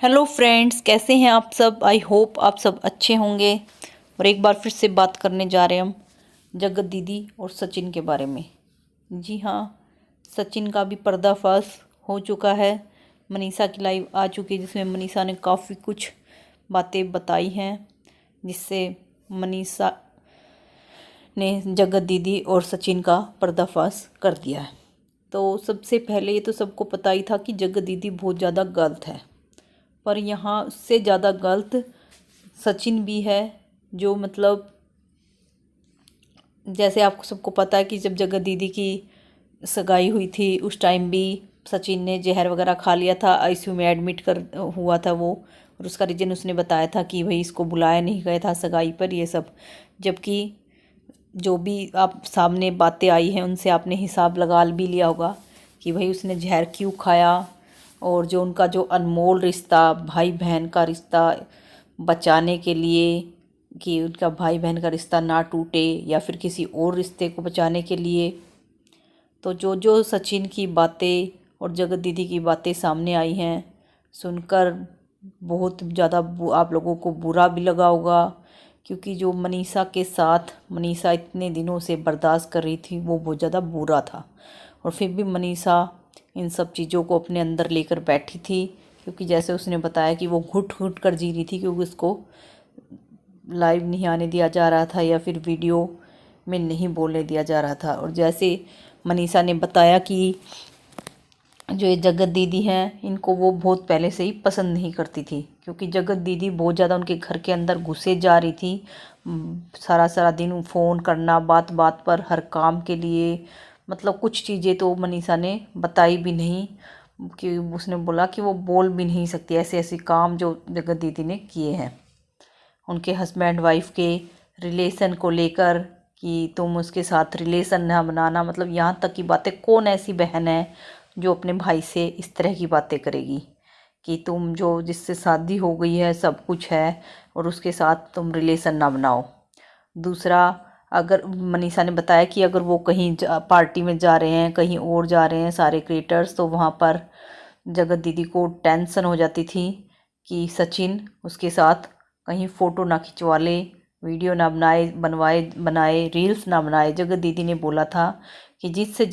Hello friends, कैसे हैं आप सब। आई होप आप सब अच्छे होंगे। और एक बार फिर से बात करने जा रहे हैं हम जगत दीदी और सचिन के बारे में। जी हाँ, सचिन का भी पर्दाफाश हो चुका है। मनीषा की लाइव आ चुकी है जिसमें मनीषा ने काफ़ी कुछ बातें बताई हैं, जिससे मनीषा ने जगत दीदी और सचिन का पर्दाफाश कर दिया है। तो सबसे पहले ये तो सबको पता ही था कि जगत दीदी बहुत ज़्यादा गलत है, पर यहाँ उससे ज़्यादा गलत सचिन भी है। जो मतलब जैसे आपको सबको पता है कि जब जगत दीदी की सगाई हुई थी उस टाइम भी सचिन ने जहर वगैरह खा लिया था, आईसीयू में एडमिट कर हुआ था वो। और उसका रीज़न उसने बताया था कि भाई इसको बुलाया नहीं गया था सगाई पर, ये सब। जबकि जो भी आप सामने बातें आई हैं उनसे आपने हिसाब लगा भी लिया होगा कि भाई उसने जहर क्यों खाया। और जो उनका जो अनमोल रिश्ता, भाई बहन का रिश्ता बचाने के लिए, कि उनका भाई बहन का रिश्ता ना टूटे या फिर किसी और रिश्ते को बचाने के लिए, तो जो जो सचिन की बातें और जगत दीदी की बातें सामने आई हैं सुनकर बहुत ज़्यादा आप लोगों को बुरा भी लगा होगा। क्योंकि जो मनीषा के साथ मनीषा इतने दिनों से बर्दाश्त कर रही थी वो बहुत ज़्यादा बुरा था। और फिर भी मनीषा इन सब चीज़ों को अपने अंदर लेकर बैठी थी, क्योंकि जैसे उसने बताया कि वो घुट घुट कर जी रही थी, क्योंकि उसको लाइव नहीं आने दिया जा रहा था या फिर वीडियो में नहीं बोलने दिया जा रहा था। और जैसे मनीषा ने बताया कि जो ये जगत दीदी हैं इनको वो बहुत पहले से ही पसंद नहीं करती थी, क्योंकि जगत दीदी बहुत ज़्यादा उनके घर के अंदर घुसे जा रही थी। सारा सारा दिन फ़ोन करना, बात बात पर हर काम के लिए। मतलब कुछ चीज़ें तो मनीषा ने बताई भी नहीं, कि उसने बोला कि वो बोल भी नहीं सकती ऐसे ऐसे काम जो जगत दीदी ने किए हैं उनके हस्बैंड वाइफ के रिलेशन को लेकर, कि तुम उसके साथ रिलेशन ना बनाना। मतलब यहाँ तक की बातें, कौन ऐसी बहन है जो अपने भाई से इस तरह की बातें करेगी कि तुम जो जिससे शादी हो गई है, सब कुछ है, और उसके साथ तुम रिलेशन ना बनाओ। दूसरा, अगर मनीषा ने बताया कि अगर वो कहीं पार्टी में जा रहे हैं, कहीं और जा रहे हैं सारे क्रिएटर्स, तो वहाँ पर जगत दीदी को टेंशन हो जाती थी कि सचिन उसके साथ कहीं फ़ोटो ना खिंचवा ले, वीडियो ना बनाए रील्स ना बनाए। जगत दीदी ने बोला था कि जिससे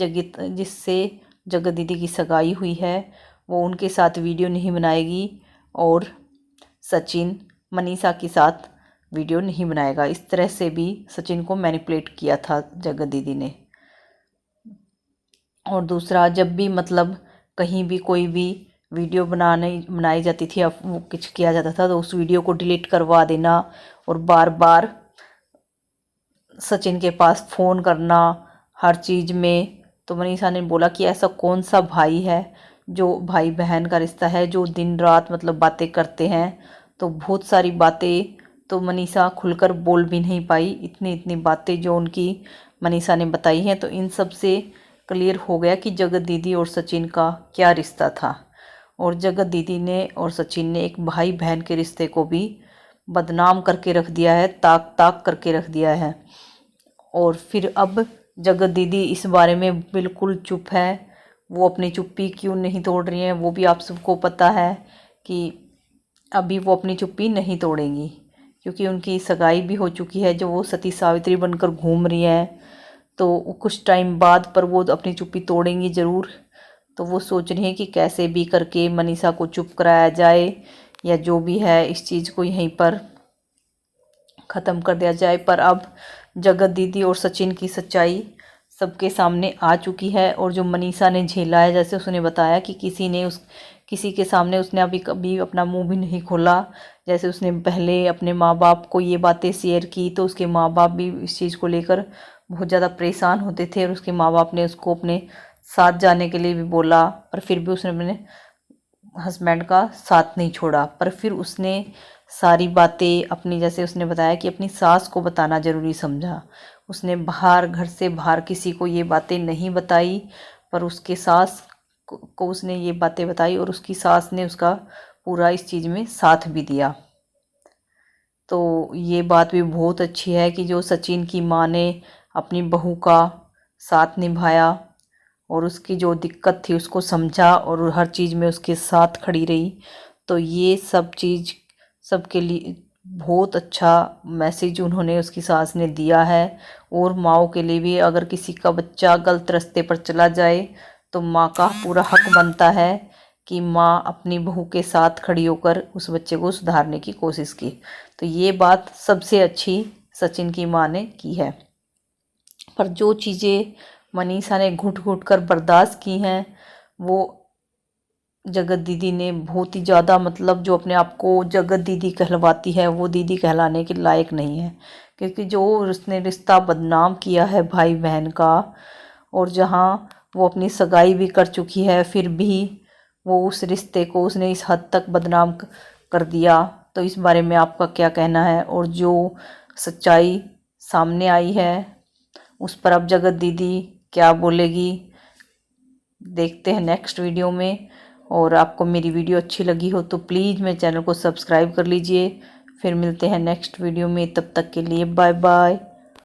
जगत दीदी की सगाई हुई है वो उनके साथ वीडियो नहीं बनाएगी, और सचिन मनीषा के साथ वीडियो नहीं बनाएगा। इस तरह से भी सचिन को मैनिपुलेट किया था जगत दीदी ने। और दूसरा, जब भी मतलब कहीं भी कोई भी वीडियो बनाई जाती थी या वो कुछ किया जाता था, तो उस वीडियो को डिलीट करवा देना और बार बार सचिन के पास फ़ोन करना हर चीज़ में। तो मनीषा ने बोला कि ऐसा कौन सा भाई है, जो भाई बहन का रिश्ता है, जो दिन रात मतलब बातें करते हैं। तो बहुत सारी बातें तो मनीषा खुलकर बोल भी नहीं पाई, इतनी इतनी बातें जो उनकी मनीषा ने बताई हैं। तो इन सब से क्लियर हो गया कि जगत दीदी और सचिन का क्या रिश्ता था। और जगत दीदी ने और सचिन ने एक भाई बहन के रिश्ते को भी बदनाम करके रख दिया है, ताक ताक करके रख दिया है। और फिर अब जगत दीदी इस बारे में बिल्कुल चुप है। वो अपनी चुप्पी क्यों नहीं तोड़ रही हैं वो भी आप सबको पता है, कि अभी वो अपनी चुप्पी नहीं तोड़ेंगी, क्योंकि उनकी सगाई भी हो चुकी है। जो वो सती सावित्री बनकर घूम रही हैं, तो कुछ टाइम बाद पर वो अपनी चुप्पी तोड़ेंगी ज़रूर। तो वो सोच रही हैं कि कैसे भी करके मनीषा को चुप कराया जाए, या जो भी है इस चीज़ को यहीं पर ख़त्म कर दिया जाए। पर अब जगत दीदी और सचिन की सच्चाई सबके सामने आ चुकी है। और जो मनीषा ने झेला है, जैसे उसने बताया कि किसी के सामने उसने अभी कभी अपना मुंह भी नहीं खोला। जैसे उसने पहले अपने माँ बाप को ये बातें शेयर की, तो उसके माँ बाप भी इस चीज़ को लेकर बहुत ज़्यादा परेशान होते थे, और उसके माँ बाप ने उसको अपने साथ जाने के लिए भी बोला, पर फिर भी उसने अपने हस्बैंड का साथ नहीं छोड़ा। पर फिर उसने सारी बातें अपनी, जैसे उसने बताया कि अपनी सास को बताना ज़रूरी समझा। उसने बाहर, घर से बाहर किसी को ये बातें नहीं बताई, पर उसके सास को उसने ये बातें बताई, और उसकी सास ने उसका पूरा इस चीज़ में साथ भी दिया। तो ये बात भी बहुत अच्छी है कि जो सचिन की माँ ने अपनी बहू का साथ निभाया, और उसकी जो दिक्कत थी उसको समझा, और हर चीज़ में उसके साथ खड़ी रही। तो ये सब चीज़ सबके लिए बहुत अच्छा मैसेज उन्होंने, उसकी सास ने दिया है। और माओ के लिए भी, अगर किसी का बच्चा गलत रास्ते पर चला जाए तो माँ का पूरा हक बनता है कि माँ अपनी बहू के साथ खड़ी होकर उस बच्चे को सुधारने की कोशिश की। तो ये बात सबसे अच्छी सचिन की माँ ने की है। पर जो चीज़ें मनीषा ने घुट घुट कर बर्दाश्त की हैं, वो जगत दीदी ने बहुत ही ज़्यादा, मतलब जो अपने आप को जगत दीदी कहलवाती है वो दीदी कहलाने के लायक नहीं है। क्योंकि जो उसने रिश्ता बदनाम किया है भाई बहन का, और जहाँ वो अपनी सगाई भी कर चुकी है, फिर भी वो उस रिश्ते को उसने इस हद तक बदनाम कर दिया। तो इस बारे में आपका क्या कहना है? और जो सच्चाई सामने आई है उस पर अब जगत दीदी क्या बोलेगी, देखते हैं नेक्स्ट वीडियो में। और आपको मेरी वीडियो अच्छी लगी हो तो प्लीज़ मेरे चैनल को सब्सक्राइब कर लीजिए। फिर मिलते हैं नेक्स्ट वीडियो में, तब तक के लिए बाय बाय।